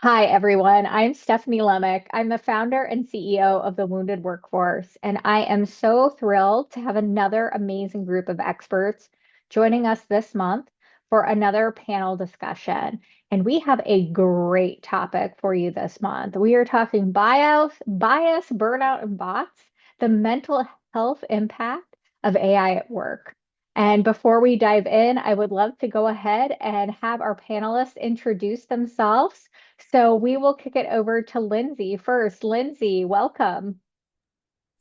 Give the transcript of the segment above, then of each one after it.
Hi, everyone. I'm Stephanie Lemick. I'm the founder and CEO of the Wounded Workforce, and I am so thrilled to have another amazing group of experts joining us this month for another panel discussion. And we have a great topic for you this month. We are talking bias, burnout, and bots, the mental health impact of AI at work. And before we dive in, I would love to go ahead and have our panelists introduce themselves. So we will kick it over to Lindsay first. Lindsay, welcome.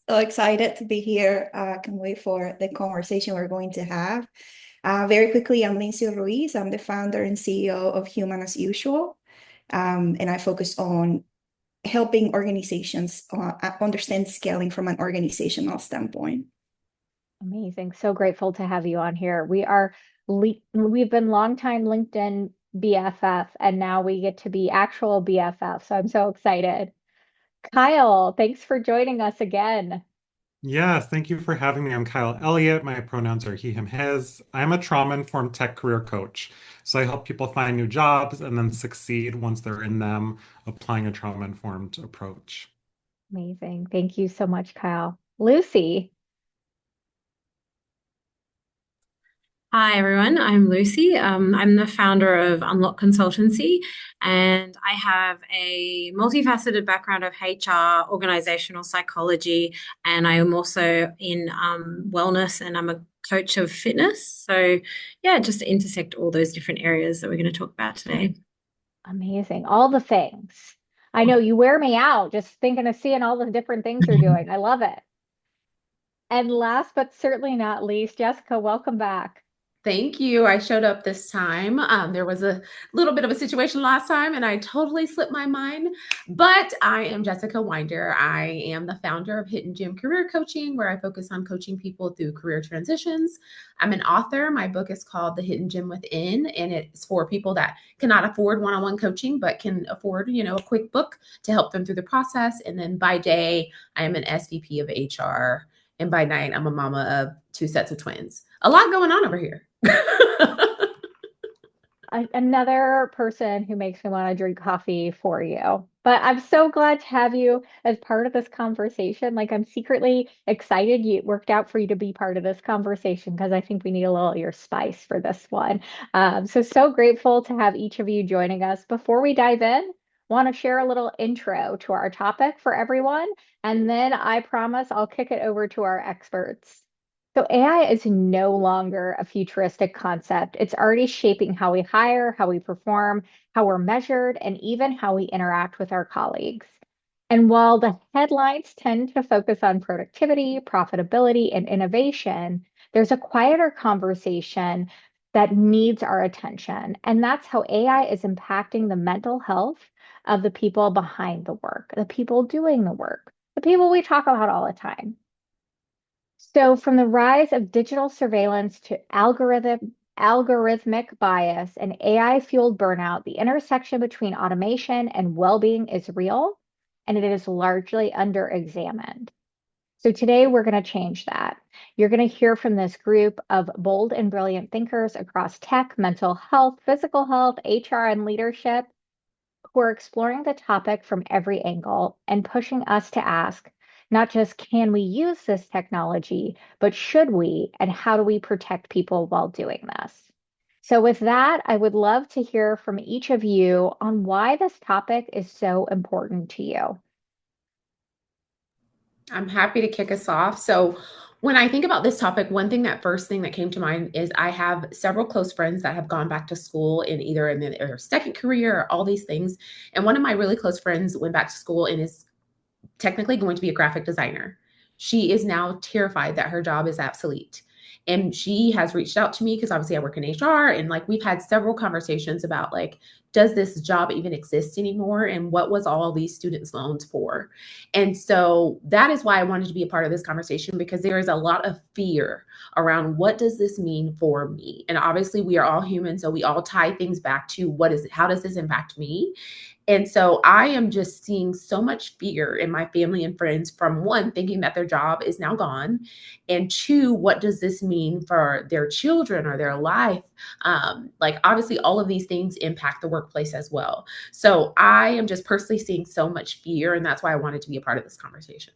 So excited to be here. Can't wait for the conversation we're going to have. Very quickly, I'm Lindsay Ruiz. I'm the founder and CEO of Human as Usual. And I focus on helping organizations understand scaling from an organizational standpoint. Amazing. So grateful to have you on here. We've been longtime LinkedIn BFF, and now we get to be actual BFF. So I'm so excited. Kyle, thanks for joining us again. Yes, thank you for having me. I'm Kyle Elliott. My pronouns are he, him, his. I'm a trauma-informed tech career coach. So I help people find new jobs and then succeed once they're in them, applying a trauma-informed approach. Amazing. Thank you so much, Kyle. Lucy. Hi, everyone. I'm Lucy. I'm the founder of Unlock Consultancy, and I have a multifaceted background of HR, organizational psychology, and I am also in wellness, and I'm a coach of fitness. So, yeah, just to intersect all those different areas that we're going to talk about today. Amazing. All the things. I know you wear me out just thinking of seeing all the different things you're doing. I love it. And last but certainly not least, Jessica, welcome back. Thank you. I showed up this time. There was a little bit of a situation last time and I totally slipped my mind. But I am Jessica Winder. I am the founder of Hidden Gym Career Coaching, where I focus on coaching people through career transitions. I'm an author. My book is called The Hidden Gym Within, and it's for people that cannot afford one-on-one coaching, but can afford, a quick book to help them through the process. And then by day, I am an SVP of HR. And by night, I'm a mama of two sets of twins. A lot going on over here. Another person who makes me want to drink coffee for you. But I'm so glad to have you as part of this conversation. Like, I'm secretly excited it worked out for you to be part of this conversation because I think we need a little of your spice for this one. So grateful to have each of you joining us. Before we dive in, want to share a little intro to our topic for everyone. And then I promise I'll kick it over to our experts. So AI is no longer a futuristic concept. It's already shaping how we hire, how we perform, how we're measured, and even how we interact with our colleagues. And while the headlines tend to focus on productivity, profitability, and innovation, there's a quieter conversation that needs our attention. And that's how AI is impacting the mental health of the people behind the work, the people doing the work, the people we talk about all the time. So, from the rise of digital surveillance to algorithmic bias and AI-fueled burnout, the intersection between automation and well-being is real, and it is largely under-examined. So today we're going to change that. You're going to hear from this group of bold and brilliant thinkers across tech, mental health, physical health, HR, and leadership who are exploring the topic from every angle and pushing us to ask not just can we use this technology, but should we, and how do we protect people while doing this? So, with that, I would love to hear from each of you on why this topic is so important to you. I'm happy to kick us off. So, when I think about this topic, first thing that came to mind is I have several close friends that have gone back to school in either in their second career or all these things. And one of my really close friends went back to school and is technically going to be a graphic designer. She is now terrified that her job is obsolete. And she has reached out to me because obviously I work in HR, and like we've had several conversations about like, does this job even exist anymore? And what was all these students loans for? And so that is why I wanted to be a part of this conversation, because there is a lot of fear around what does this mean for me? And obviously we are all human. So we all tie things back to how does this impact me? And so I am just seeing so much fear in my family and friends from one, thinking that their job is now gone. And two, what does this mean for their children or their life? Like, obviously, all of these things impact the workplace as well. So I am just personally seeing so much fear. And that's why I wanted to be a part of this conversation.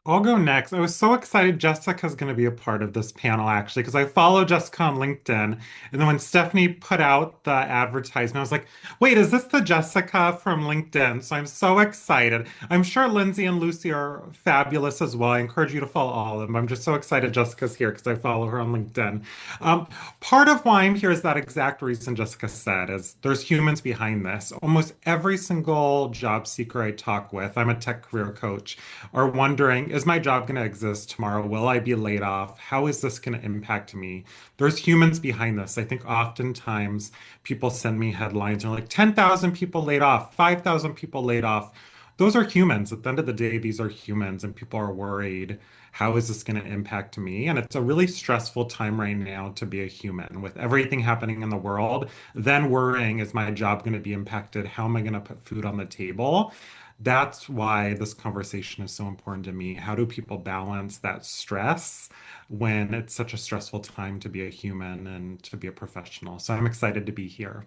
I'll go next. I was so excited Jessica's going to be a part of this panel, actually, because I follow Jessica on LinkedIn. And then when Stephanie put out the advertisement, I was like, wait, is this the Jessica from LinkedIn? So I'm so excited. I'm sure Lindsay and Lucy are fabulous as well. I encourage you to follow all of them. I'm just so excited Jessica's here because I follow her on LinkedIn. Um, Part of why I'm here is that exact reason Jessica said, is there's humans behind this. Almost every single job seeker I talk with, I'm a tech career coach, are wondering, is my job going to exist tomorrow? Will I be laid off? How is this going to impact me? There's humans behind this. I think oftentimes people send me headlines and are like 10,000 people laid off, 5,000 people laid off. Those are humans. At the end of the day, these are humans, and people are worried. How is this going to impact me? And it's a really stressful time right now to be a human with everything happening in the world. Then worrying, is my job going to be impacted? How am I going to put food on the table? That's why this conversation is so important to me. How do people balance that stress when it's such a stressful time to be a human and to be a professional? So I'm excited to be here.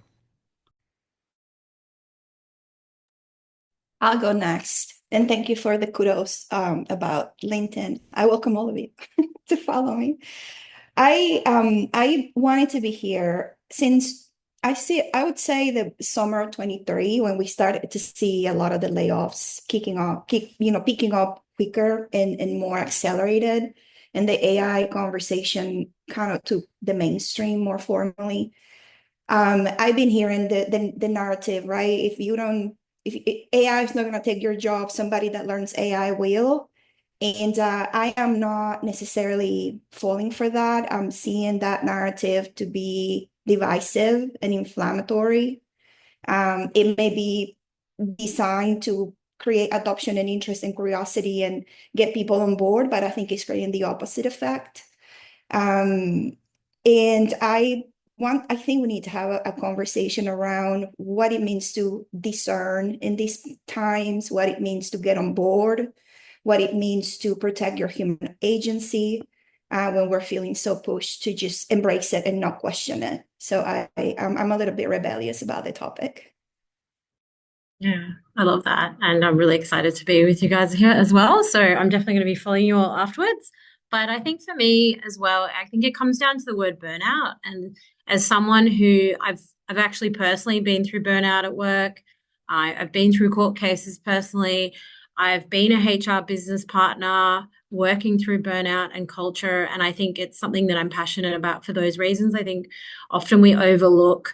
I'll go next. And thank you for the kudos about LinkedIn. I welcome all of you to follow me. I wanted to be here since I would say the summer of 23 when we started to see a lot of the layoffs picking up quicker and more accelerated, and the AI conversation kind of took the mainstream more formally. I've been hearing the narrative, right? If AI is not going to take your job, somebody that learns AI will. And I am not necessarily falling for that. I'm seeing that narrative to be divisive and inflammatory. It may be designed to create adoption and interest and curiosity and get people on board, but I think it's creating the opposite effect. Um, and I think we need to have a conversation around what it means to discern in these times, what it means to get on board, what it means to protect your human agency when we're feeling so pushed to just embrace it and not question it. So I'm a little bit rebellious about the topic. Yeah, I love that. And I'm really excited to be with you guys here as well. So I'm definitely going to be following you all afterwards. But I think for me as well, I think it comes down to the word burnout. And as someone who I've actually personally been through burnout at work, I've been through court cases personally. I've been a HR business partner working through burnout and culture. And I think it's something that I'm passionate about for those reasons. I think often we overlook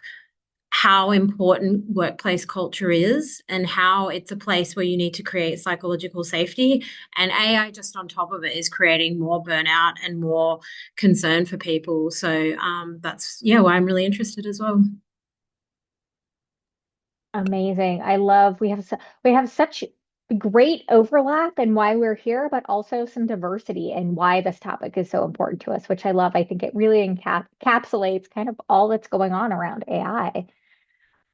how important workplace culture is and how it's a place where you need to create psychological safety. And AI, just on top of it, is creating more burnout and more concern for people. So that's, yeah, why I'm really interested as well. Amazing. I love we have such great overlap in why we're here, but also some diversity and why this topic is so important to us, which I love. I think it really encapsulates kind of all that's going on around AI.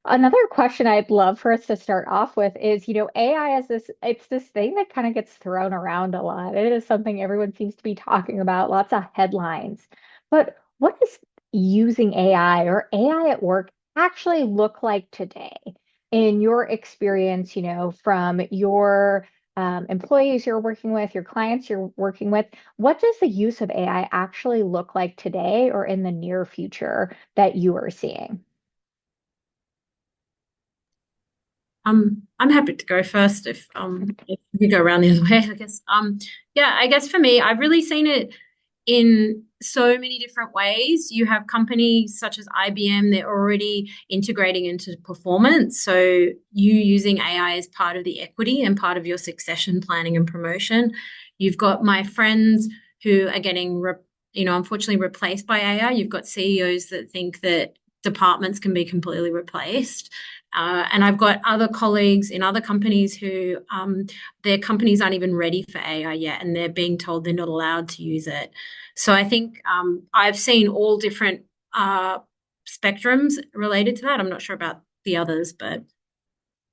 Another question I'd love for us to start off with is, AI is it's this thing that kind of gets thrown around a lot. It is something everyone seems to be talking about, lots of headlines. But what does using AI or AI at work actually look like today in your experience, from your employees you're working with, your clients you're working with? What does the use of AI actually look like today or in the near future that you are seeing? I'm happy to go first if you go around the other way, I guess. Yeah, I guess for me, I've really seen it in so many different ways. You have companies such as IBM, they're already integrating into performance. So you using AI as part of the equity and part of your succession planning and promotion. You've got my friends who are getting unfortunately replaced by AI. You've got CEOs that think that departments can be completely replaced. And I've got other colleagues in other companies who their companies aren't even ready for AI yet, and they're being told they're not allowed to use it. So I think I've seen all different spectrums related to that. I'm not sure about the others, but it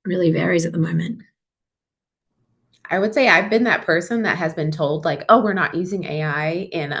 really varies at the moment. I would say I've been that person that has been told like, oh, we're not using AI, and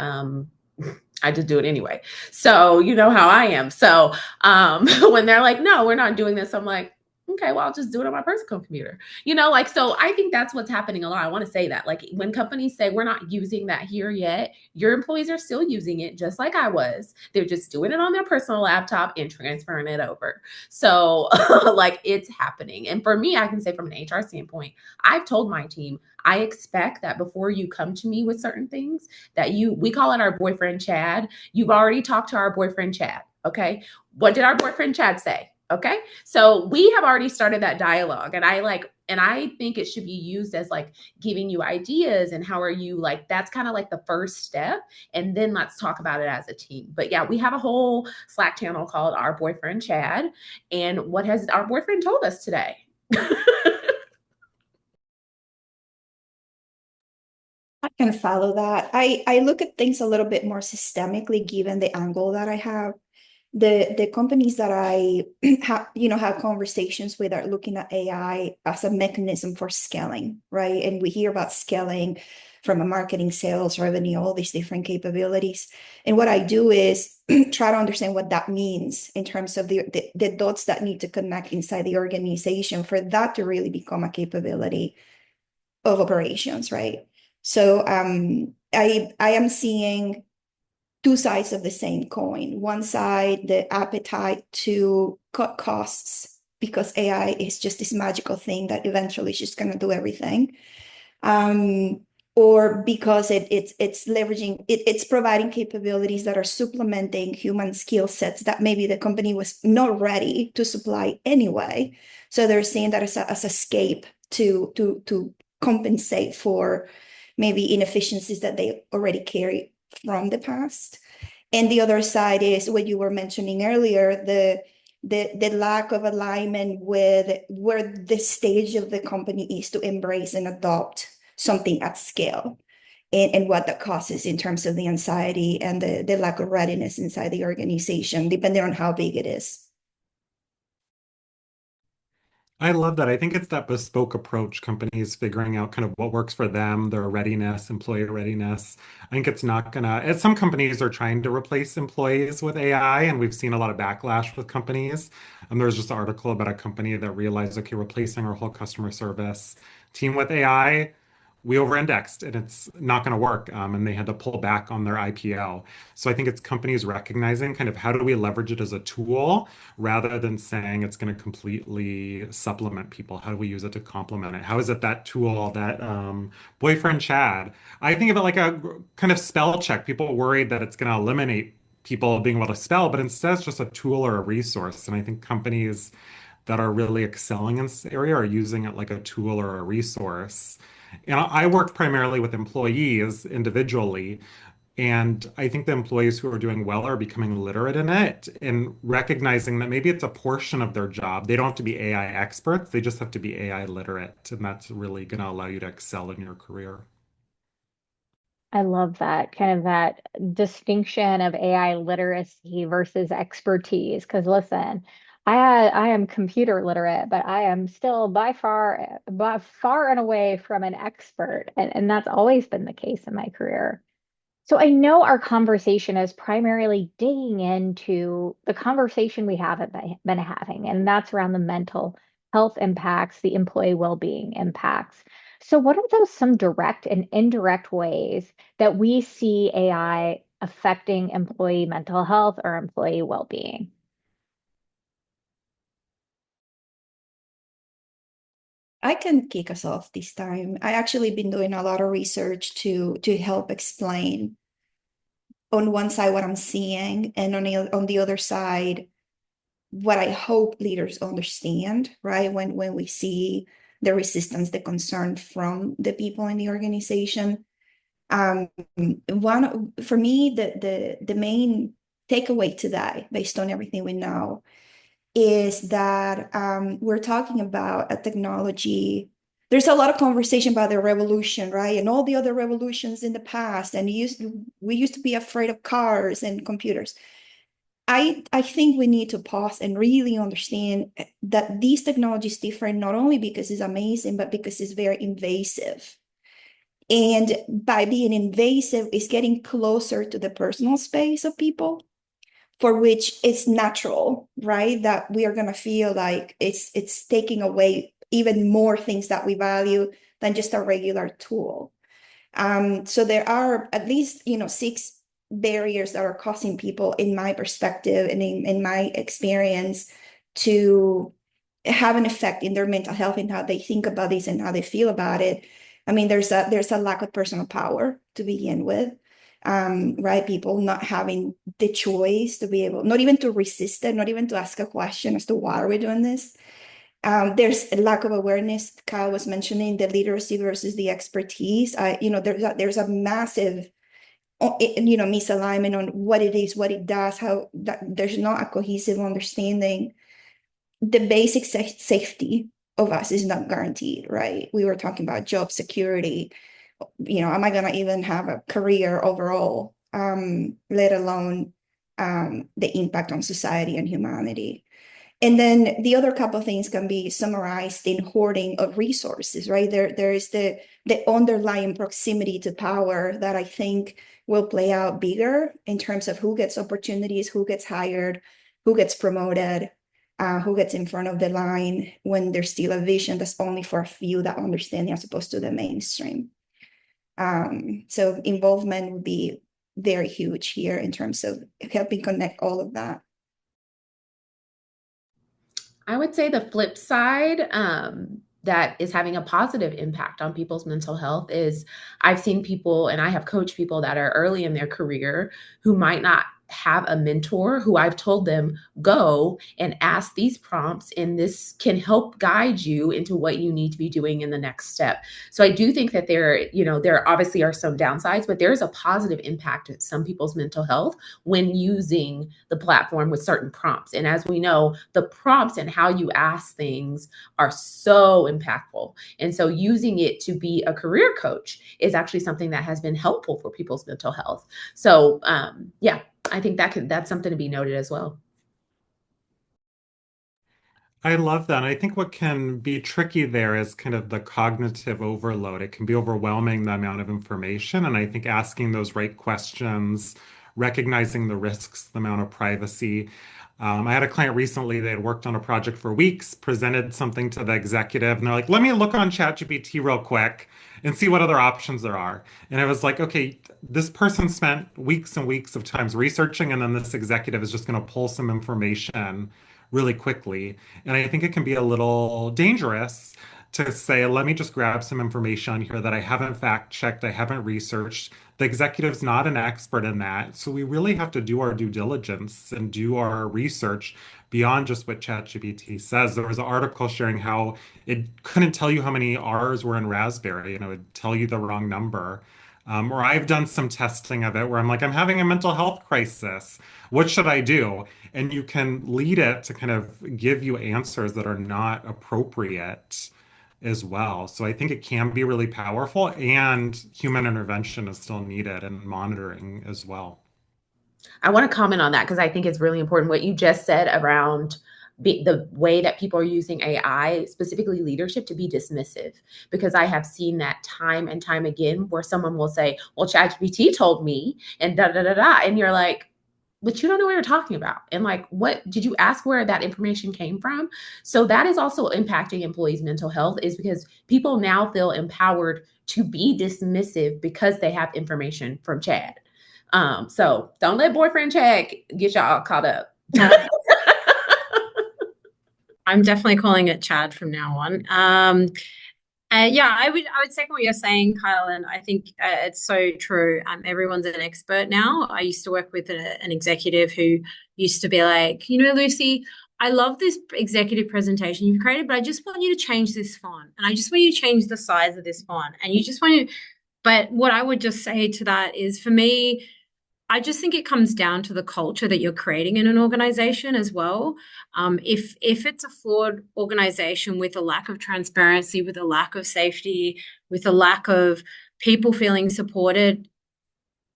I just do it anyway. So you know how I am. So when they're like, no, we're not doing this, I'm like, okay, well, I'll just do it on my personal computer. Like, so I think that's what's happening a lot. I want to say that, like, when companies say we're not using that here yet, your employees are still using it just like I was. They're just doing it on their personal laptop and transferring it over. So like, it's happening. And for me, I can say from an HR standpoint, I've told my team, I expect that before you come to me with certain things, that we call it our boyfriend Chad. You've already talked to our boyfriend Chad. Okay. What did our boyfriend Chad say? Okay. So we have already started that dialogue, and I think it should be used as like giving you ideas and how are you, like, that's kind of like the first step. And then let's talk about it as a team. But yeah, we have a whole Slack channel called Our Boyfriend Chad. And what has our boyfriend told us today? I can follow that. I look at things a little bit more systemically, given the angle that I have. The companies that I have conversations with are looking at AI as a mechanism for scaling, right? And we hear about scaling from a marketing, sales, revenue, all these different capabilities. And what I do is try to understand what that means in terms of the dots that need to connect inside the organization for that to really become a capability of operations, right? So I am seeing two sides of the same coin. One side, the appetite to cut costs because AI is just this magical thing that eventually is just going to do everything. Or because it's leveraging, it's providing capabilities that are supplementing human skill sets that maybe the company was not ready to supply anyway. So they're seeing that as a escape to compensate for maybe inefficiencies that they already carry from the past. And the other side is what you were mentioning earlier, the lack of alignment with where the stage of the company is to embrace and adopt something at scale, and what that causes in terms of the anxiety and the lack of readiness inside the organization, depending on how big it is. I love that. I think it's that bespoke approach, companies figuring out kind of what works for them, their readiness, employee readiness. I think it's not gonna, as some companies are trying to replace employees with AI, and we've seen a lot of backlash with companies. There was just an article about a company that realized, okay, replacing our whole customer service team with AI, we over-indexed and it's not going to work. And they had to pull back on their IPO. So I think it's companies recognizing kind of how do we leverage it as a tool rather than saying it's going to completely supplement people. How do we use it to complement it? How is it that tool, that boyfriend Chad? I think of it like a kind of spell check. People are worried that it's going to eliminate people being able to spell, but instead it's just a tool or a resource. And I think companies that are really excelling in this area are using it like a tool or a resource. And I work primarily with employees individually. And I think the employees who are doing well are becoming literate in it and recognizing that maybe it's a portion of their job. They don't have to be AI experts, they just have to be AI literate. And that's really going to allow you to excel in your career. I love that kind of that distinction of AI literacy versus expertise. Because listen, I am computer literate, but I am still by far and away from an expert, and that's always been the case in my career. So I know our conversation is primarily digging into the conversation we haven't been having, and that's around the mental health impacts, the employee well-being impacts. So what are those some direct and indirect ways that we see AI affecting employee mental health or employee well-being? I can kick us off this time. I actually been doing a lot of research to help explain on one side what I'm seeing, and on the other side what I hope leaders understand, right? When we see the resistance, the concern from the people in the organization. One for me, the main takeaway today, based on everything we know, is that we're talking about a technology. There's a lot of conversation about the revolution, right? And all the other revolutions in the past. And we used to be afraid of cars and computers. I think we need to pause and really understand that these technologies differ not only because it's amazing, but because it's very invasive. And by being invasive, it's getting closer to the personal space of people, for which it's natural, right? That we are going to feel like it's taking away even more things that we value than just a regular tool. So there are at least, 6 barriers that are causing people, in my perspective and in my experience, to have an effect in their mental health and how they think about this and how they feel about it. I mean, there's a lack of personal power to begin with, right? People not having the choice to be able, not even to resist it, not even to ask a question as to why are we doing this. There's a lack of awareness. Kyle was mentioning the literacy versus the expertise. There's a massive, misalignment on what it is, what it does, how that there's not a cohesive understanding. The basic safety of us is not guaranteed, right? We were talking about job security. Am I going to even have a career overall, let alone the impact on society and humanity? And then the other couple of things can be summarized in hoarding of resources, right? There is the underlying proximity to power that I think will play out bigger in terms of who gets opportunities, who gets hired, who gets promoted, who gets in front of the line when there's still a vision that's only for a few that understand as opposed to the mainstream. So involvement would be very huge here in terms of helping connect all of that. I would say the flip side, that is having a positive impact on people's mental health is I've seen people, and I have coached people that are early in their career who might not have a mentor, who I've told them, go and ask these prompts, and this can help guide you into what you need to be doing in the next step. So I do think that there obviously are some downsides, but there's a positive impact to some people's mental health when using the platform with certain prompts. And as we know, the prompts and how you ask things are so impactful. And so using it to be a career coach is actually something that has been helpful for people's mental health. So yeah, I think that's something to be noted as well. I love that. And I think what can be tricky there is kind of the cognitive overload. It can be overwhelming, the amount of information. And I think asking those right questions, recognizing the risks, the amount of privacy. I had a client recently, they had worked on a project for weeks, presented something to the executive, and they're like, let me look on ChatGPT real quick and see what other options there are. And I was like, okay, this person spent weeks and weeks of times researching, and then this executive is just going to pull some information really quickly. And I think it can be a little dangerous to say, let me just grab some information on here that I haven't fact checked, I haven't researched. The executive's not an expert in that. So we really have to do our due diligence and do our research beyond just what ChatGPT says. There was an article sharing how it couldn't tell you how many R's were in raspberry, and it would tell you the wrong number. Or I've done some testing of it where I'm like, I'm having a mental health crisis. What should I do? And you can lead it to kind of give you answers that are not appropriate as well. So I think it can be really powerful, and human intervention is still needed and monitoring as well. I want to comment on that because I think it's really important what you just said around the way that people are using AI, specifically leadership, to be dismissive. Because I have seen that time and time again where someone will say, well, ChatGPT told me, and da da da da. And you're like, but you don't know what you're talking about. And like, what did you ask where that information came from? So that is also impacting employees' mental health, is because people now feel empowered to be dismissive because they have information from Chad. So don't let boyfriend Chad get y'all caught up. I'm definitely calling it Chad from now on. Yeah, I would second what you're saying, Kyle, and I think it's so true. Everyone's an expert now. I used to work with an executive who used to be like, Lucy, I love this executive presentation you've created, but I just want you to change this font, and I just want you to change the size of this font, and you just want to. But what I would just say to that is, for me, I just think it comes down to the culture that you're creating in an organization as well. If it's a flawed organization with a lack of transparency, with a lack of safety, with a lack of people feeling supported,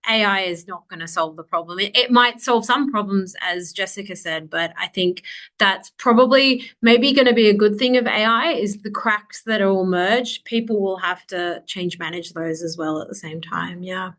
AI is not going to solve the problem. It might solve some problems, as Jessica said, but I think that's probably maybe going to be a good thing of AI is the cracks that will emerge. People will have to change manage those as well at the same time. Yeah.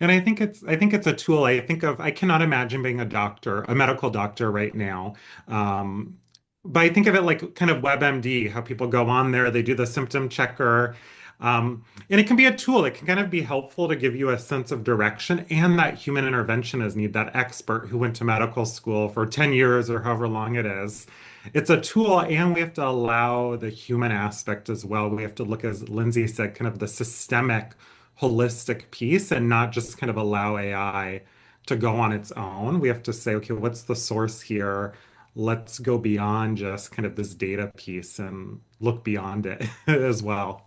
And I think it's a tool. I cannot imagine being a doctor, a medical doctor right now. Um, but I think of it like kind of WebMD, how people go on there, they do the symptom checker. And it can be a tool. It can kind of be helpful to give you a sense of direction and that human intervention is need, that expert who went to medical school for 10 years or however long it is. It's a tool, and we have to allow the human aspect as well. We have to look, as Lindsay said, kind of the systemic holistic piece and not just kind of allow AI to go on its own. We have to say, okay, what's the source here? Let's go beyond just kind of this data piece and look beyond it as well.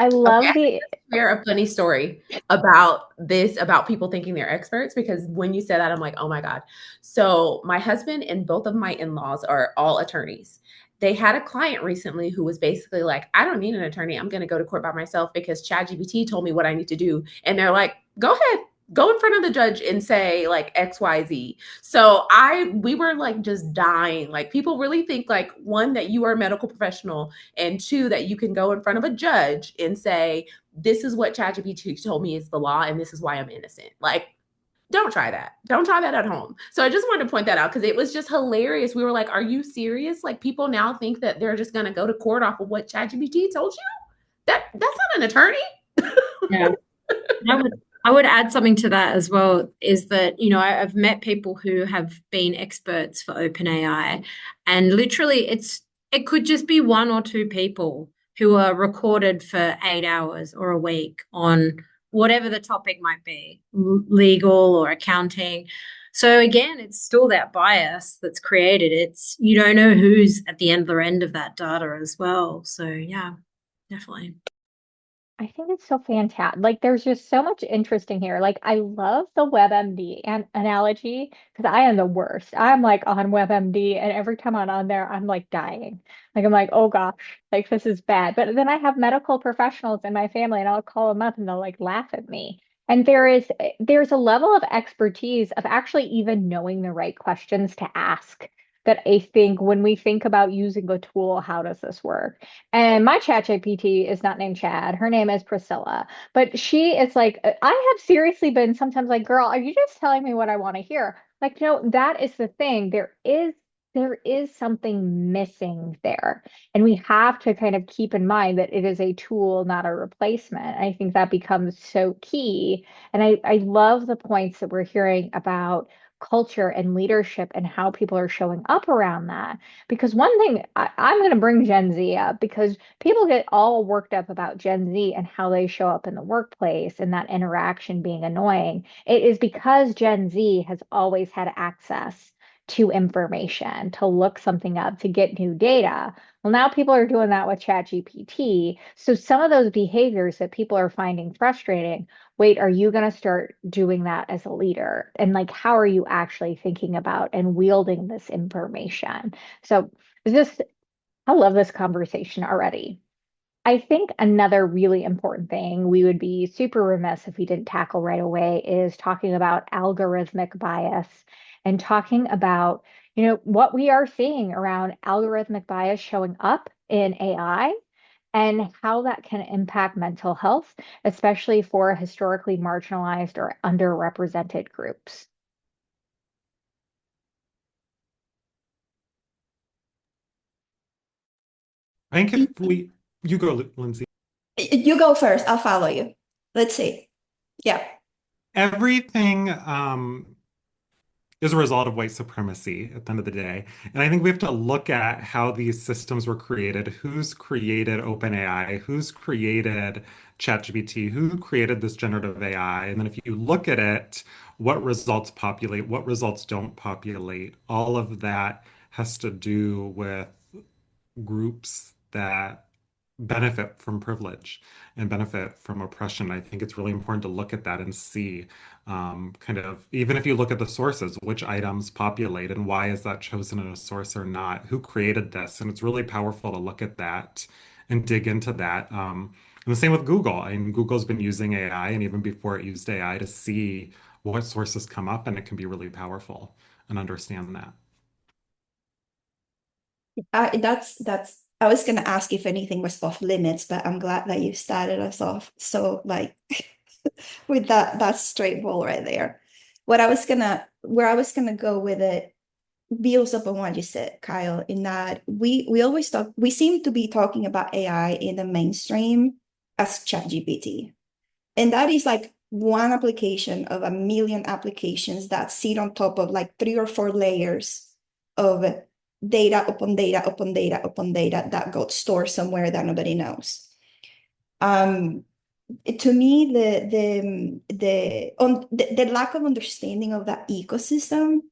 I Okay, love the share a funny story about this, about people thinking they're experts, because when you said that, I'm like, oh my God. So my husband and both of my in-laws are all attorneys. They had a client recently who was basically like, I don't need an attorney. I'm going to go to court by myself because ChatGPT told me what I need to do. And they're like, go ahead, go in front of the judge and say like XYZ. So we were like just dying. Like people really think like, one, that you are a medical professional, and two, that you can go in front of a judge and say, this is what ChatGPT told me is the law, and this is why I'm innocent. Like, don't try that. Don't try that at home. So I just wanted to point that out because it was just hilarious. We were like, are you serious? Like, people now think that they're just going to go to court off of what ChatGPT told you? That's not an attorney. Yeah. I would add something to that as well, is that, I've met people who have been experts for OpenAI, and literally it could just be one or two people who are recorded for 8 hours or a week on whatever the topic might be, legal or accounting. So again, it's still that bias that's created. You don't know who's at the other end of that data as well. So yeah, definitely. I think it's so fantastic. Like, there's just so much interesting here. Like, I love the WebMD analogy because I am the worst. I'm like on WebMD, and every time I'm on there, I'm like dying. Like, I'm like, oh gosh, like this is bad. But then I have medical professionals in my family, and I'll call them up, and they'll like laugh at me. And there's a level of expertise of actually even knowing the right questions to ask that I think when we think about using a tool, how does this work? And my chat GPT is not named Chad. Her name is Priscilla. But she is like, I have seriously been sometimes like, girl, are you just telling me what I want to hear? Like, no, that is the thing. There is something missing there. And we have to kind of keep in mind that it is a tool, not a replacement. I think that becomes so key. And I love the points that we're hearing about culture and leadership and how people are showing up around that. Because one thing I'm going to bring Gen Z up because people get all worked up about Gen Z and how they show up in the workplace and that interaction being annoying. It is because Gen Z has always had access to information, to look something up, to get new data. Well, now people are doing that with ChatGPT. So some of those behaviors that people are finding frustrating, wait, are you going to start doing that as a leader? And like, how are you actually thinking about and wielding this information? So this, I love this conversation already. I think another really important thing we would be super remiss if we didn't tackle right away is talking about algorithmic bias and talking about, what we are seeing around algorithmic bias showing up in AI and how that can impact mental health, especially for historically marginalized or underrepresented groups. I think if we, you go, Lindsay. You go first. I'll follow you. Let's see. Yeah. Everything is a result of white supremacy at the end of the day. And I think we have to look at how these systems were created, who's created OpenAI, who's created ChatGPT, who created this generative AI. And then if you look at it, what results populate, what results don't populate, all of that has to do with groups that benefit from privilege and benefit from oppression. I think it's really important to look at that and see kind of, even if you look at the sources, which items populate and why is that chosen in a source or not? Who created this? And it's really powerful to look at that and dig into that. And the same with Google. I mean, Google's been using AI, and even before it used AI, to see what sources come up, and it can be really powerful and understand that. That's I was gonna ask if anything was off limits, but I'm glad that you started us off so like with that straight ball right there. Where I was gonna go with it builds up on what you said, Kyle, in that we seem to be talking about AI in the mainstream as ChatGPT. And that is like one application of a million applications that sit on top of like 3 or 4 layers of data upon data upon data upon data that got stored somewhere that nobody knows. Um, to me, the lack of understanding of that ecosystem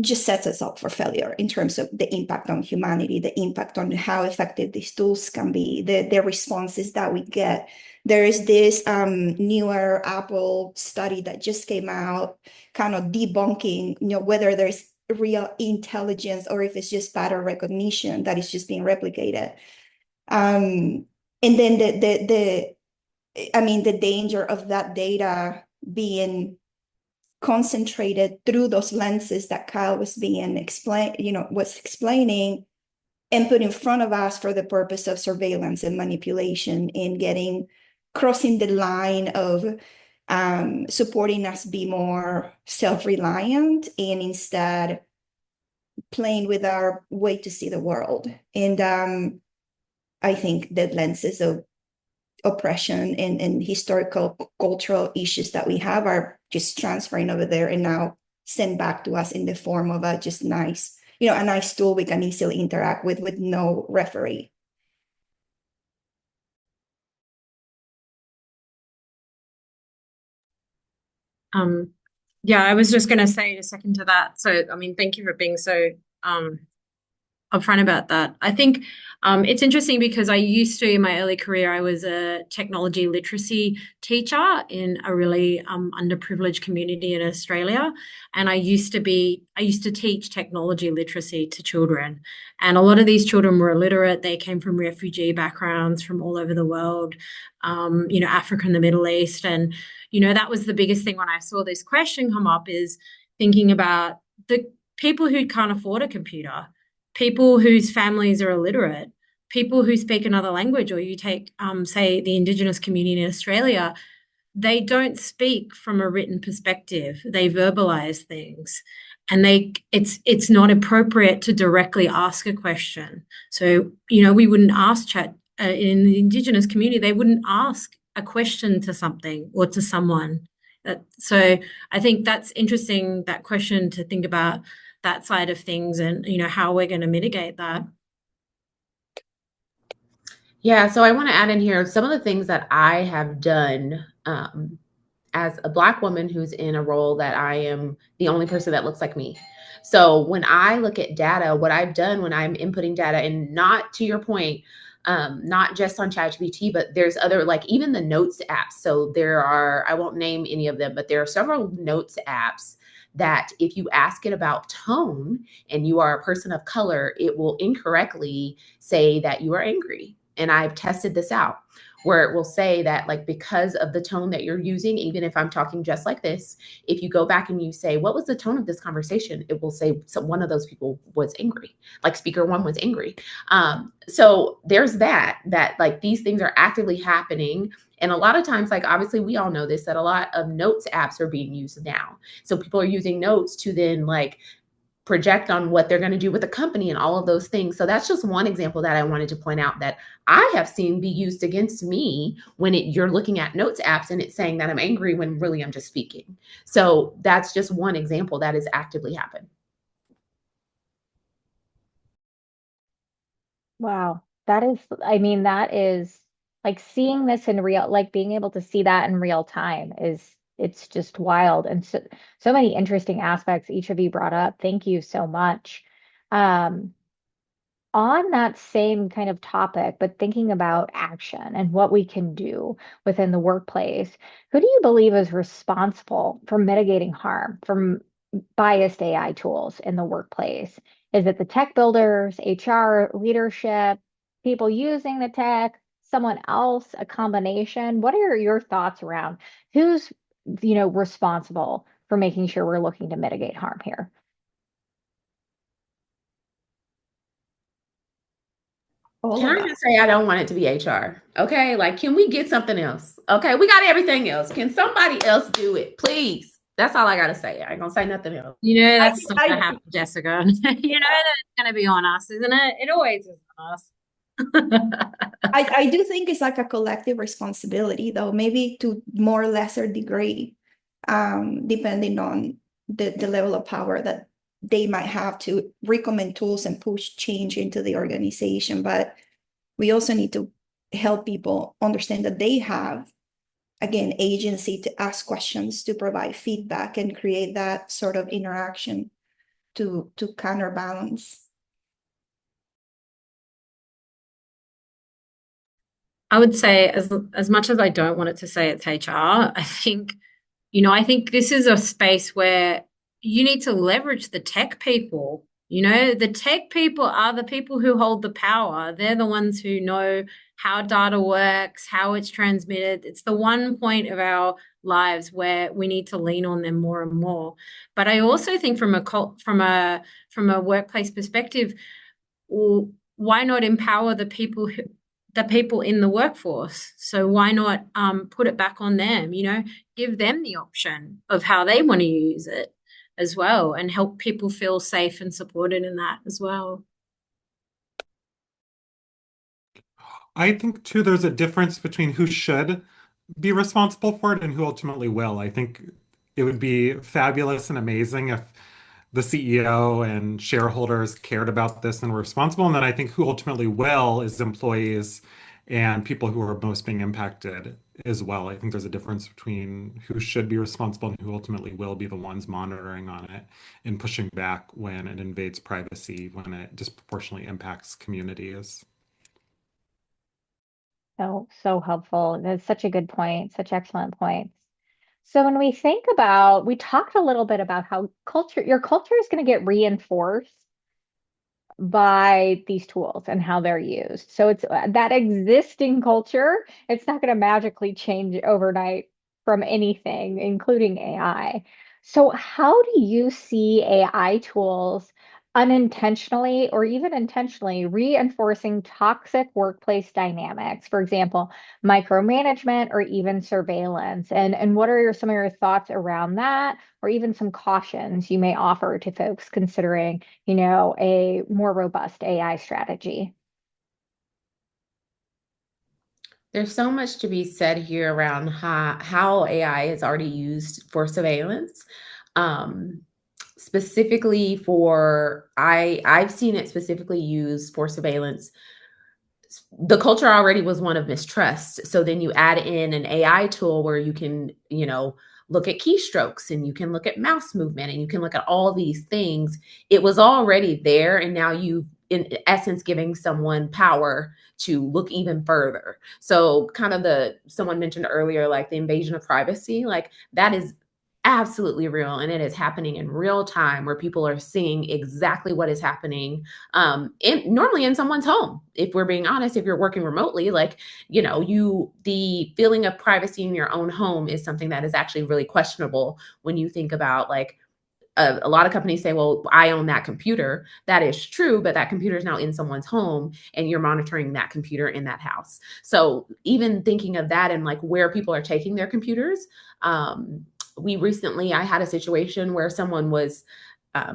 just sets us up for failure in terms of the impact on humanity, the impact on how effective these tools can be, the responses that we get. There is this newer Apple study that just came out, kind of debunking, whether there's real intelligence or if it's just pattern recognition that is just being replicated. And then the danger of that data being concentrated through those lenses that Kyle was explaining and put in front of us for the purpose of surveillance and manipulation and crossing the line of supporting us be more self-reliant and instead playing with our way to see the world. And I think the lenses of oppression and historical cultural issues that we have are just transferring over there and now sent back to us in the form of a nice tool we can easily interact with no referee. Yeah, I was just going to say a second to that. So, I mean, thank you for being so upfront about that. I think it's interesting because I used to, in my early career, I was a technology literacy teacher in a really underprivileged community in Australia. And I used to teach technology literacy to children. And a lot of these children were illiterate. They came from refugee backgrounds from all over the world, Africa and the Middle East. And, that was the biggest thing when I saw this question come up, is thinking about the people who can't afford a computer, people whose families are illiterate, people who speak another language, or you take, say, the Indigenous community in Australia, they don't speak from a written perspective. They verbalize things, and it's not appropriate to directly ask a question. So, we wouldn't ask chat in the Indigenous community. They wouldn't ask a question to something or to someone. So I think that's interesting, that question, to think about that side of things and, how we're going to mitigate that. Yeah, so I want to add in here some of the things that I have done as a Black woman who's in a role that I am the only person that looks like me. So when I look at data, what I've done when I'm inputting data, and not, to your point, not just on ChatGPT, but there's other, like even the notes apps. So I won't name any of them, but there are several notes apps that if you ask it about tone and you are a person of color, it will incorrectly say that you are angry. And I've tested this out, where it will say that, like, because of the tone that you're using, even if I'm talking just like this, if you go back and you say, what was the tone of this conversation? It will say, so one of those people was angry, like speaker one was angry. So there's that like these things are actively happening. And a lot of times, like, obviously we all know this, that a lot of notes apps are being used now. So people are using notes to then like project on what they're going to do with the company and all of those things. So that's just one example that I wanted to point out that I have seen be used against me when you're looking at notes apps and it's saying that I'm angry when really I'm just speaking. So that's just one example that is actively happening. Wow. That is like seeing this in real, like being able to see that in real time it's just wild. And so many interesting aspects each of you brought up. Thank you so much. Um, on that same kind of topic, but thinking about action and what we can do within the workplace, who do you believe is responsible for mitigating harm from biased AI tools in the workplace? Is it the tech builders, HR, leadership, people using the tech, someone else, a combination? What are your thoughts around who's, responsible for making sure we're looking to mitigate harm here? All Can of I us. just say I don't want it to be HR? Okay, like can we get something else? Okay, we got everything else. Can somebody else do it, please? That's all I gotta say. I ain't gonna say nothing else. That's not going to I, happen, Jessica. That it's going to be on us, isn't it? It always is on us. I do think it's like a collective responsibility, though, maybe to more lesser degree, depending on the level of power that they might have to recommend tools and push change into the organization. But we also need to help people understand that they have, again, agency to ask questions, to provide feedback, and create that sort of interaction to counterbalance. I would say as much as I don't want it to say it's HR, I think this is a space where you need to leverage the tech people. The tech people are the people who hold the power. They're the ones who know how data works, how it's transmitted. It's the one point of our lives where we need to lean on them more and more. But I also think from a workplace perspective, why not empower the people in the workforce? So why not put it back on them? Give them the option of how they want to use it as well, and help people feel safe and supported in that as well. I think too, there's a difference between who should be responsible for it and who ultimately will. I think it would be fabulous and amazing if the CEO and shareholders cared about this and were responsible. And then I think who ultimately will is employees and people who are most being impacted as well. I think there's a difference between who should be responsible and who ultimately will be the ones monitoring on it and pushing back when it invades privacy, when it disproportionately impacts communities. So helpful. That's such a good point, such excellent points. So when we think about, we talked a little bit about how your culture is going to get reinforced by these tools and how they're used. So it's that existing culture, it's not going to magically change overnight from anything, including AI. So how do you see AI tools unintentionally or even intentionally reinforcing toxic workplace dynamics? For example, micromanagement or even surveillance. And what are some of your thoughts around that, or even some cautions you may offer to folks considering a more robust AI strategy? There's so much to be said here around how AI is already used for surveillance. Um, Specifically for I've seen it specifically used for surveillance. The culture already was one of mistrust. So then you add in an AI tool where you can, look at keystrokes and you can look at mouse movement and you can look at all these things. It was already there. And now you, in essence, giving someone power to look even further. So kind of someone mentioned earlier, like the invasion of privacy, like that is absolutely real, and it is happening in real time where people are seeing exactly what is happening normally in someone's home. If we're being honest, if you're working remotely, like the feeling of privacy in your own home is something that is actually really questionable when you think about like a lot of companies say, well, I own that computer. That is true, but that computer is now in someone's home and you're monitoring that computer in that house. So even thinking of that and like where people are taking their computers, I had a situation where someone was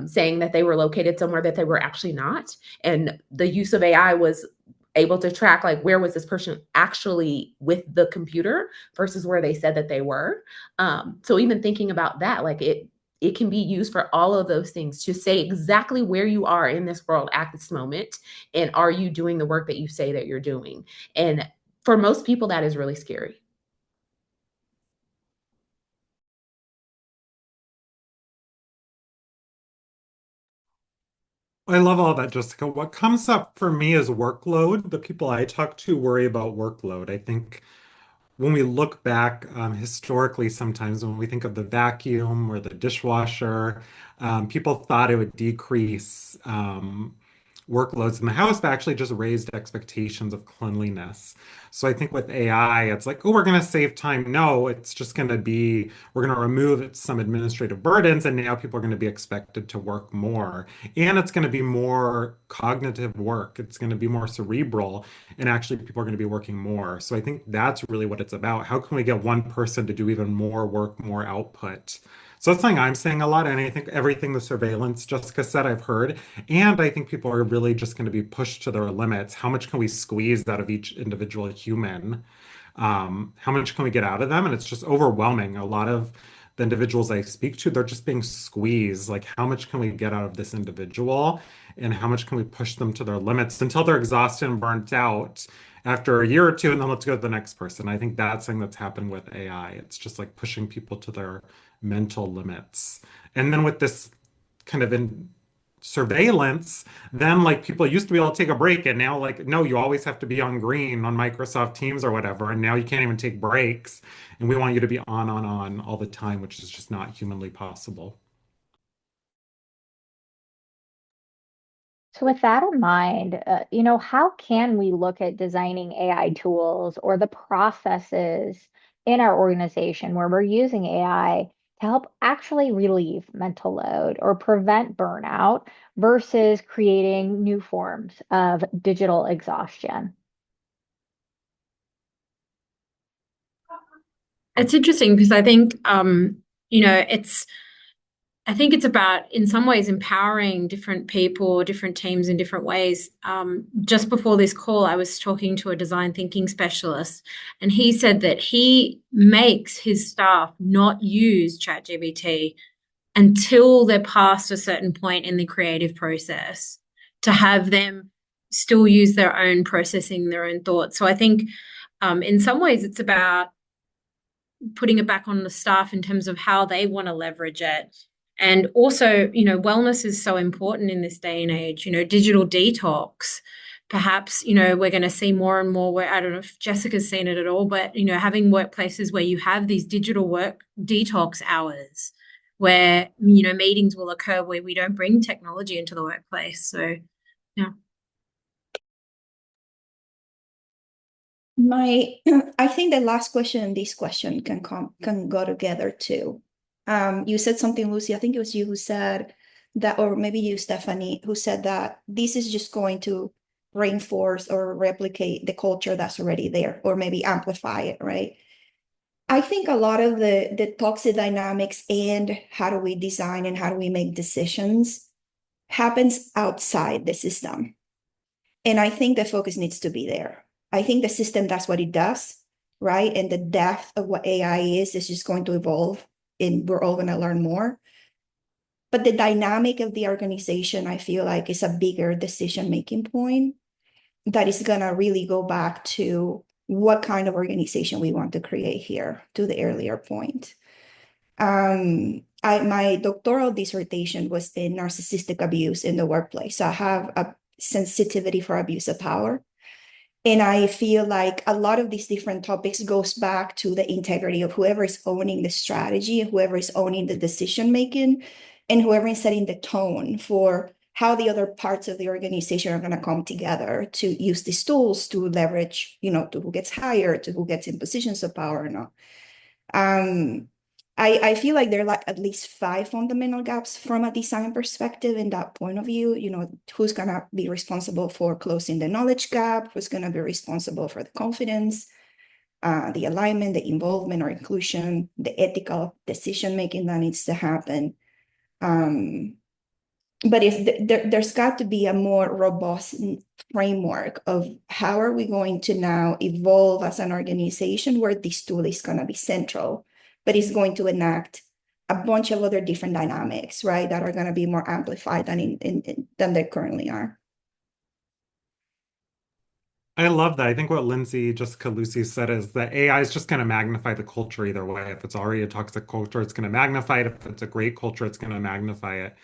saying that they were located somewhere that they were actually not. And the use of AI was able to track like where was this person actually with the computer versus where they said that they were. So even thinking about that, like it can be used for all of those things to say exactly where you are in this world at this moment. And are you doing the work that you say that you're doing? And for most people, that is really scary. I love all that, Jessica. What comes up for me is workload. The people I talk to worry about workload. I think when we look back historically, sometimes when we think of the vacuum or the dishwasher, people thought it would decrease workloads in the house, but actually just raised expectations of cleanliness. So I think with AI, it's like, oh, we're going to save time. No, it's just going to be, we're going to remove some administrative burdens, and now people are going to be expected to work more. And it's going to be more cognitive work. It's going to be more cerebral, and actually people are going to be working more. So I think that's really what it's about. How can we get one person to do even more work, more output? So that's something I'm saying a lot, and I think everything the surveillance Jessica said, I've heard. And I think people are really just going to be pushed to their limits. How much can we squeeze out of each individual human? How much can we get out of them? And it's just overwhelming. A lot of the individuals I speak to, they're just being squeezed. Like, how much can we get out of this individual? And how much can we push them to their limits until they're exhausted and burnt out after a year or two, and then let's go to the next person. I think that's something that's happened with AI. It's just like pushing people to their mental limits. And then with this kind of in surveillance, then like people used to be able to take a break, and now like no, you always have to be on green on Microsoft Teams or whatever, and now you can't even take breaks, and we want you to be on all the time, which is just not humanly possible. So with that in mind, how can we look at designing AI tools or the processes in our organization where we're using AI to help actually relieve mental load or prevent burnout versus creating new forms of digital exhaustion? It's interesting because I think, I think it's about, in some ways, empowering different people, different teams in different ways. Just before this call, I was talking to a design thinking specialist, and he said that he makes his staff not use ChatGPT until they're past a certain point in the creative process, to have them still use their own processing, their own thoughts. So I think in some ways it's about putting it back on the staff in terms of how they want to leverage it. And also, wellness is so important in this day and age, digital detox. Perhaps, we're going to see more and more where, I don't know if Jessica's seen it at all, but, having workplaces where you have these digital work detox hours where, meetings will occur where we don't bring technology into the workplace. So, yeah. My, I think the last question and this question can go together too. You said something, Lucy. I think it was you who said that, or maybe you, Stephanie, who said that this is just going to reinforce or replicate the culture that's already there, or maybe amplify it, right? I think a lot of the toxic dynamics and how do we design and how do we make decisions happens outside the system. And I think the focus needs to be there. I think the system, that's what it does, right? And the depth of what AI is just going to evolve, and we're all going to learn more. But the dynamic of the organization, I feel like, is a bigger decision-making point that is going to really go back to what kind of organization we want to create here, to the earlier point. My doctoral dissertation was in narcissistic abuse in the workplace. So I have a sensitivity for abuse of power. And I feel like a lot of these different topics goes back to the integrity of whoever is owning the strategy, whoever is owning the decision making, and whoever is setting the tone for how the other parts of the organization are going to come together to use these tools to leverage, to who gets hired, to who gets in positions of power or not. I feel like there are like at least 5 fundamental gaps from a design perspective in that point of view. Who's going to be responsible for closing the knowledge gap? Who's going to be responsible for the confidence, the alignment, the involvement or inclusion, the ethical decision-making that needs to happen. But there's got to be a more robust framework of how are we going to now evolve as an organization where this tool is going to be central, but it's going to enact a bunch of other different dynamics, right, that are going to be more amplified than they currently are. I love that. I think what Lindsay, Jessica, Lucy said is that AI is just going to magnify the culture either way. If it's already a toxic culture, it's going to magnify it. If it's a great culture, it's going to magnify it.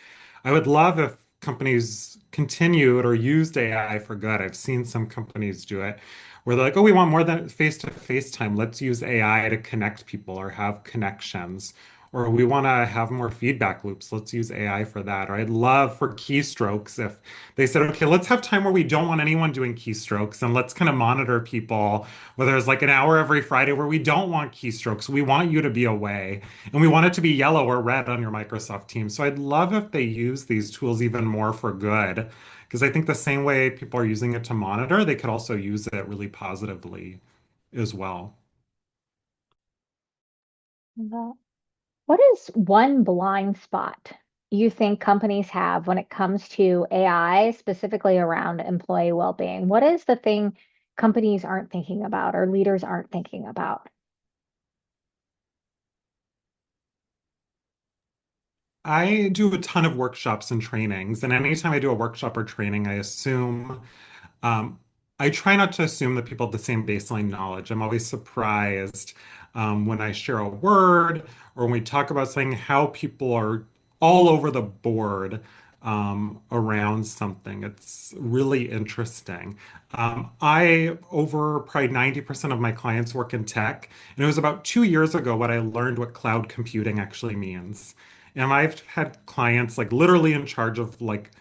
I would love if companies continued or used AI for good. I've seen some companies do it where they're like, oh, we want more than face-to-face time. Let's use AI to connect people or have connections. Or we want to have more feedback loops. Let's use AI for that. Or I'd love for keystrokes if they said, okay, let's have time where we don't want anyone doing keystrokes and let's kind of monitor people. Whether there's like an hour every Friday where we don't want keystrokes. We want you to be away and we want it to be yellow or red on your Microsoft Teams. So I'd love if they use these tools even more for good. Because I think the same way people are using it to monitor, they could also use it really positively as well. What is one blind spot you think companies have when it comes to AI, specifically around employee well-being? What is the thing companies aren't thinking about or leaders aren't thinking about? I do a ton of workshops and trainings, and anytime I do a workshop or training, um, I try not to assume that people have the same baseline knowledge. I'm always surprised when I share a word or when we talk about something, how people are all over the board around something. It's really interesting. Over probably 90% of my clients work in tech, and it was about 2 years ago what I learned what cloud computing actually means. And I've had clients like literally in charge of like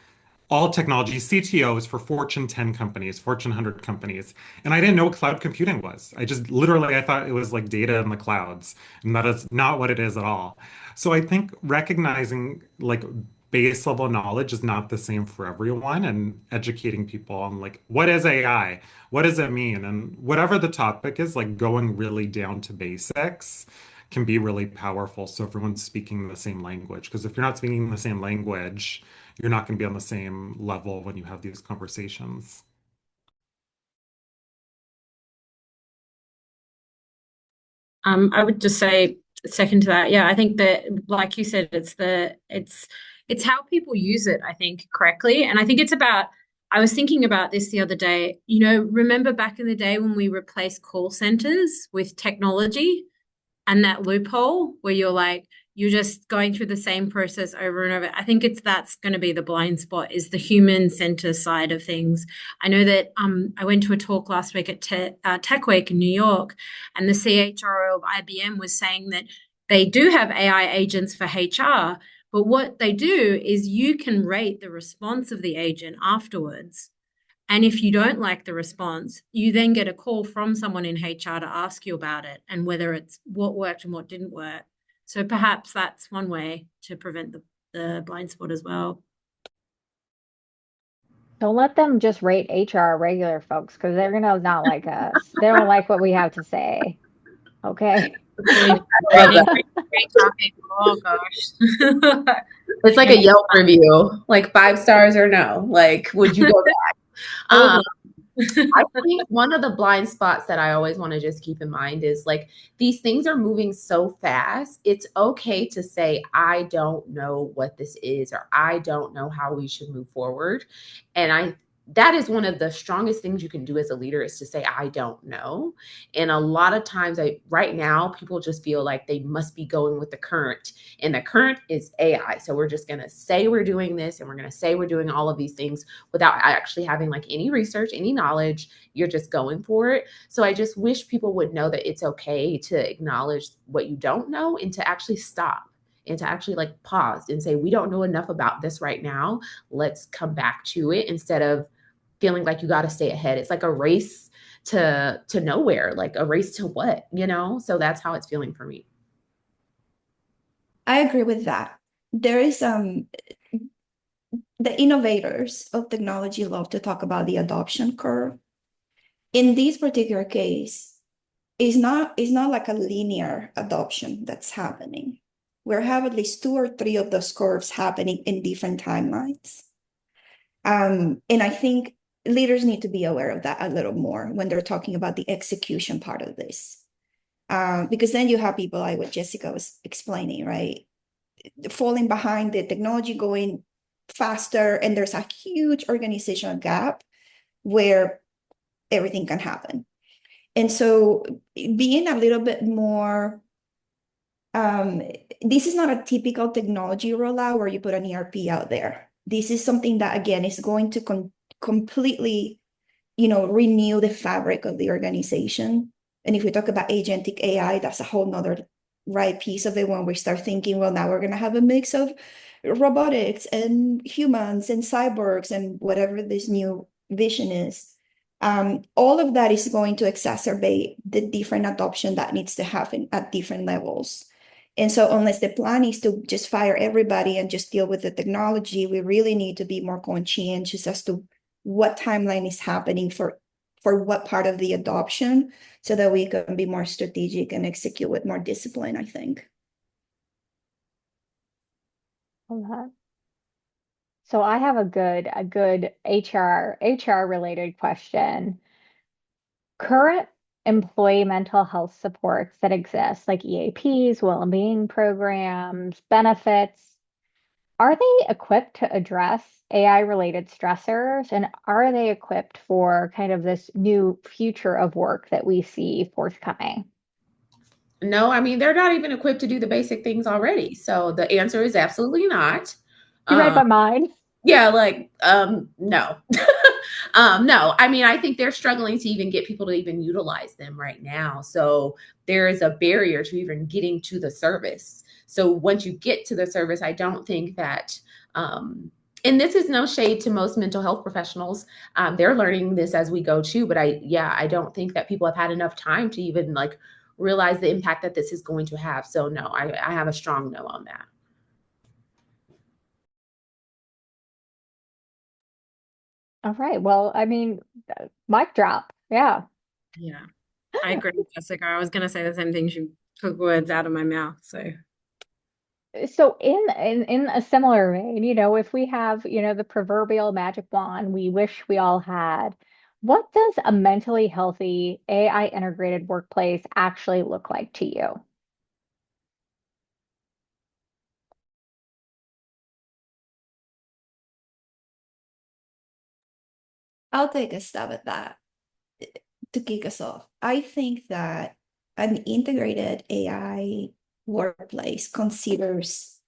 all technology CTOs for Fortune 10 companies, Fortune 100 companies. And I didn't know what cloud computing was. I just literally I thought it was like data in the clouds, and that is not what it is at all. So I think recognizing like base level knowledge is not the same for everyone and educating people on like what is AI? What does it mean? And whatever the topic is, like going really down to basics can be really powerful. So everyone's speaking the same language. Because if you're not speaking the same language, you're not going to be on the same level when you have these conversations. I would just say second to that. Yeah, I think that, like you said, it's how people use it, I think, correctly. And I think it's about, I was thinking about this the other day. Remember back in the day when we replaced call centers with technology? And that loophole where you're just going through the same process over and over. I think that's going to be the blind spot, is the human center side of things. I know that I went to a talk last week at Tech Week in New York, and the CHRO of IBM was saying that they do have AI agents for HR, but what they do is you can rate the response of the agent afterwards. And if you don't like the response, you then get a call from someone in HR to ask you about it and whether it's what worked and what didn't work. So perhaps that's one way to prevent the blind spot as well. Don't let them just rate HR regular folks because they're gonna not like us. They don't like what we have to say. Okay. Rating HR people, oh gosh. It's like a Yelp review, like 5 stars or no. Like, would you go back? I think one of the blind spots that I always want to just keep in mind is like these things are moving so fast. It's okay to say, I don't know what this is, or I don't know how we should move forward. And that is one of the strongest things you can do as a leader, is to say, I don't know. And a lot of times right now, people just feel like they must be going with the current, and the current is AI. So we're just going to say we're doing this, and we're going to say we're doing all of these things without actually having like any research, any knowledge. You're just going for it. So I just wish people would know that it's okay to acknowledge what you don't know and to actually stop and to actually like pause and say, we don't know enough about this right now. Let's come back to it, instead of feeling like you got to stay ahead. It's like a race to nowhere, like a race to what, So that's how it's feeling for me. I agree with that. There is the innovators of technology love to talk about the adoption curve. In this particular case, it's not like a linear adoption that's happening. We have at least 2 or 3 of those curves happening in different timelines. And I think leaders need to be aware of that a little more when they're talking about the execution part of this. Because then you have people like what Jessica was explaining, right? Falling behind the technology, going faster, and there's a huge organizational gap where everything can happen. And so being a little bit more, this is not a typical technology rollout where you put an ERP out there. This is something that, again, is going to completely, renew the fabric of the organization. And if we talk about agentic AI, that's a whole nother right piece of it when we start thinking, well, now we're going to have a mix of robotics and humans and cyborgs and whatever this new vision is. All of that is going to exacerbate the different adoption that needs to happen at different levels. And so, unless the plan is to just fire everybody and just deal with the technology, we really need to be more conscientious as to what timeline is happening for what part of the adoption, so that we can be more strategic and execute with more discipline, I think. Uh-huh. So I have a good HR related question. Current employee mental health supports that exist, like EAPs, well-being programs, benefits, are they equipped to address AI related stressors? And are they equipped for kind of this new future of work that we see forthcoming? No, I mean, they're not even equipped to do the basic things already. So the answer is absolutely not. You read Um, my mind. yeah, like, no. No, I mean, I think they're struggling to even get people to even utilize them right now. So there is a barrier to even getting to the service. So once you get to the service, I don't think that, and this is no shade to most mental health professionals. They're learning this as we go too. But I don't think that people have had enough time to even like realize the impact that this is going to have. So no, I have a strong no on that. All right. Well, I mean, mic drop. Yeah. Yeah, I agree with Jessica. I was going to say the same thing. She took words out of my mouth. So So in a similar vein, if we have, the proverbial magic wand we wish we all had, what does a mentally healthy AI integrated workplace actually look like to you? I'll take a stab at that to kick us off. I think that an integrated AI workplace considers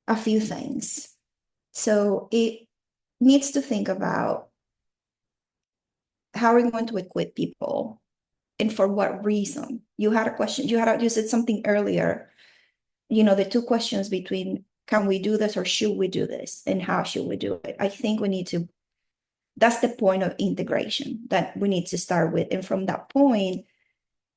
a few things. So it needs to think about how are we going to equip people and for what reason. You had a question, you said something earlier, the two questions between can we do this or should we do this and how should we do it. I think we need to, that's the point of integration that we need to start with. And from that point,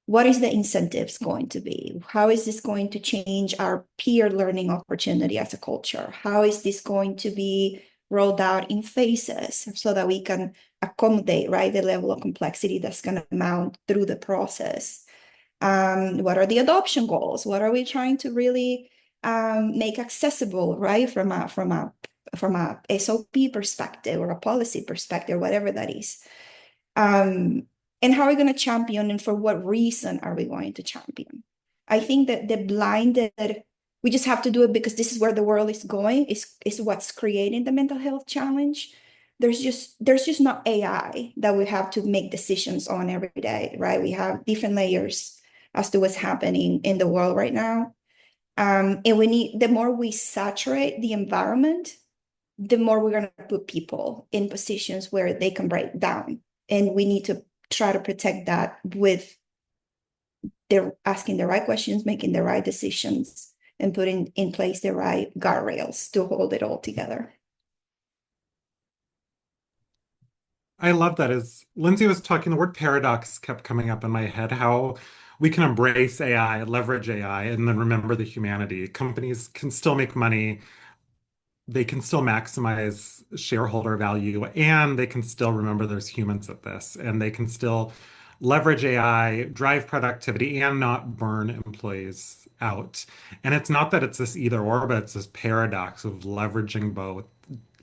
what is the incentives going to be? How is this going to change our peer learning opportunity as a culture? How is this going to be rolled out in phases so that we can accommodate, right, the level of complexity that's going to mount through the process? What are the adoption goals? What are we trying to really make accessible, right, from a SOP perspective or a policy perspective, whatever that is. And how are we going to champion and for what reason are we going to champion? I think that the blinded, we just have to do it because this is where the world is going, is what's creating the mental health challenge. There's just not AI that we have to make decisions on every day, right? We have different layers as to what's happening in the world right now. And the more we saturate the environment, the more we're going to put people in positions where they can break down. And we need to try to protect that with their asking the right questions, making the right decisions, and putting in place the right guardrails to hold it all together. I love that. As Lindsay was talking, the word paradox kept coming up in my head, how we can embrace AI, leverage AI, and then remember the humanity. Companies can still make money, they can still maximize shareholder value, and they can still remember there's humans at this, and they can still leverage AI, drive productivity, and not burn employees out. And it's not that it's this either or, but it's this paradox of leveraging both,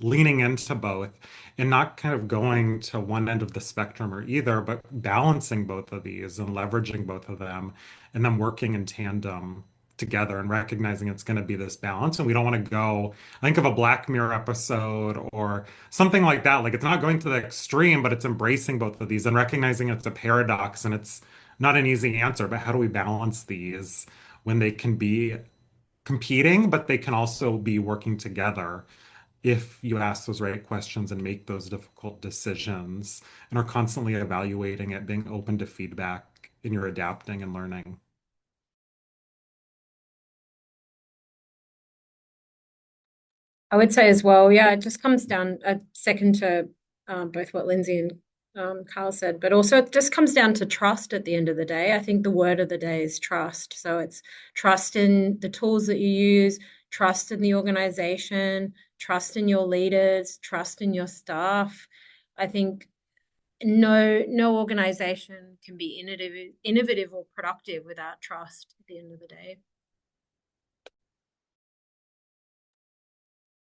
leaning into both, and not kind of going to one end of the spectrum or either, but balancing both of these and leveraging both of them, and then working in tandem together and recognizing it's going to be this balance. And we don't want to go, I think of a Black Mirror episode or something like that. Like it's not going to the extreme, but it's embracing both of these and recognizing it's a paradox and it's not an easy answer. But how do we balance these when they can be competing, but they can also be working together if you ask those right questions and make those difficult decisions and are constantly evaluating it, being open to feedback, and you're adapting and learning. I would say as well, yeah, it just comes down a second to both what Lindsay and Carl said, but also it just comes down to trust at the end of the day. I think the word of the day is trust. So it's trust in the tools that you use, trust in the organization, trust in your leaders, trust in your staff. I think no organization can be innovative or productive without trust at the end of the day.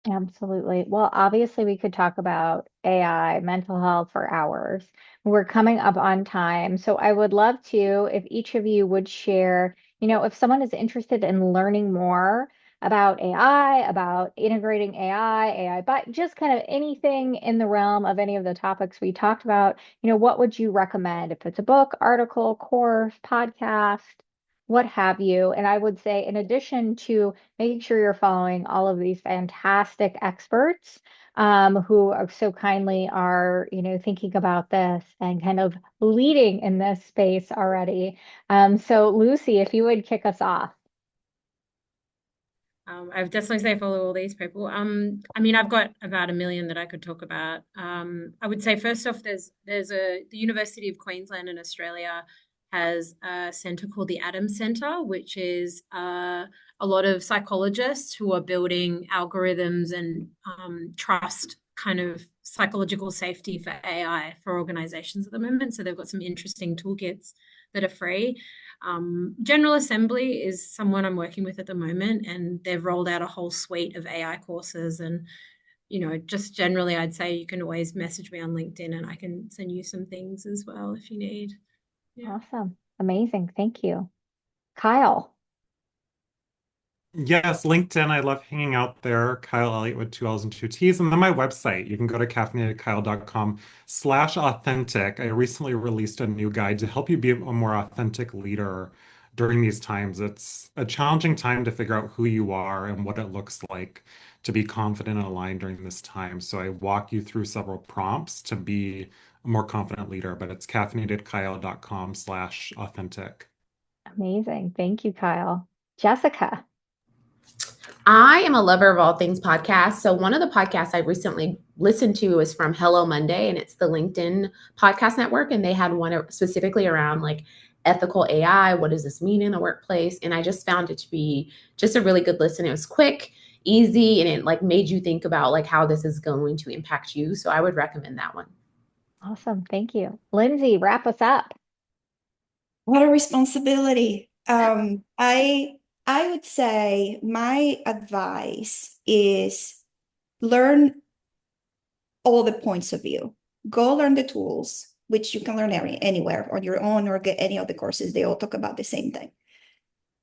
Absolutely. Well, obviously, we could talk about AI, mental health for hours. We're coming up on time. So I would love to, if each of you would share, if someone is interested in learning more about AI, about integrating AI, but just kind of anything in the realm of any of the topics we talked about, what would you recommend? If it's a book, article, course, podcast, what have you? And I would say, in addition to making sure you're following all of these fantastic experts who are so kindly are, thinking about this and kind of leading in this space already. So Lucy, if you would kick us off. I would definitely say follow all these people. I mean, I've got about a million that I could talk about. I would say first off, the University of Queensland in Australia has a centre called the Adam Centre, which is a lot of psychologists who are building algorithms and trust kind of psychological safety for AI for organizations at the moment. So they've got some interesting toolkits that are free. General Assembly is someone I'm working with at the moment, and they've rolled out a whole suite of AI courses. And, just generally, I'd say you can always message me on LinkedIn and I can send you some things as well if you need. Yeah. Awesome. Amazing. Thank you. Kyle. Yes, LinkedIn. I love hanging out there. Kyle Elliott with two L's and two T's. And then my website. You can go to caffeinatedkyle.com/authentic. I recently released a new guide to help you be a more authentic leader during these times. It's a challenging time to figure out who you are and what it looks like to be confident and aligned during this time. So I walk you through several prompts to be a more confident leader, but it's caffeinatedkyle.com/authentic. Amazing. Thank you, Kyle. Jessica. I am a lover of all things podcasts. So one of the podcasts I recently listened to was from Hello Monday, and it's the LinkedIn podcast network. And they had one specifically around like ethical AI. What does this mean in the workplace? And I just found it to be just a really good listen. It was quick, easy, and it like made you think about like how this is going to impact you. So I would recommend that one. Awesome. Thank you. Lindsay, wrap us up. What a responsibility. I would say my advice is learn all the points of view. Go learn the tools, which you can learn anywhere on your own or get any of the courses. They all talk about the same thing.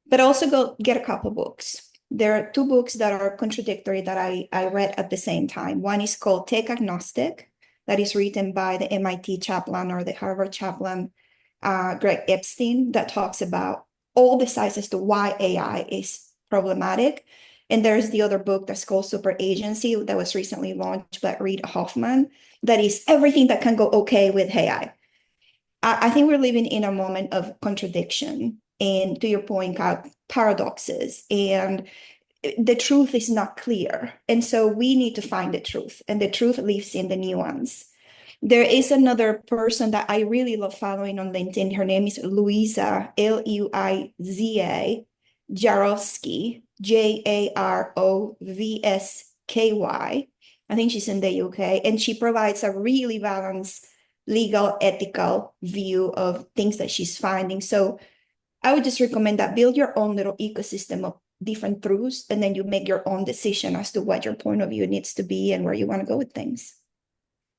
But also go get a couple books. There are two books that are contradictory that I read at the same time. One is called Tech Agnostic, that is written by the MIT chaplain or the Harvard chaplain, Greg Epstein, that talks about all the sides as to why AI is problematic. And there's the other book that's called Super Agency that was recently launched by Reid Hoffman, that is everything that can go okay with AI. I think we're living in a moment of contradiction and, to your point, paradoxes, and the truth is not clear. And so we need to find the truth, and the truth lives in the nuance. There is another person that I really love following on LinkedIn. Her name is Luisa, Luiza Jarowski, Jarovsky. I think she's in the UK, and she provides a really balanced legal, ethical view of things that she's finding. So I would just recommend that build your own little ecosystem of different truths, and then you make your own decision as to what your point of view needs to be and where you want to go with things.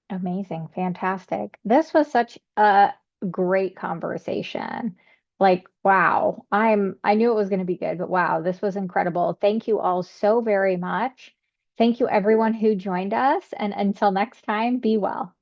Amazing. Fantastic. This was such a great conversation. Like, wow. I knew it was going to be good, but wow, this was incredible. Thank you all so very much. Thank you everyone who joined us, and until next time, be well.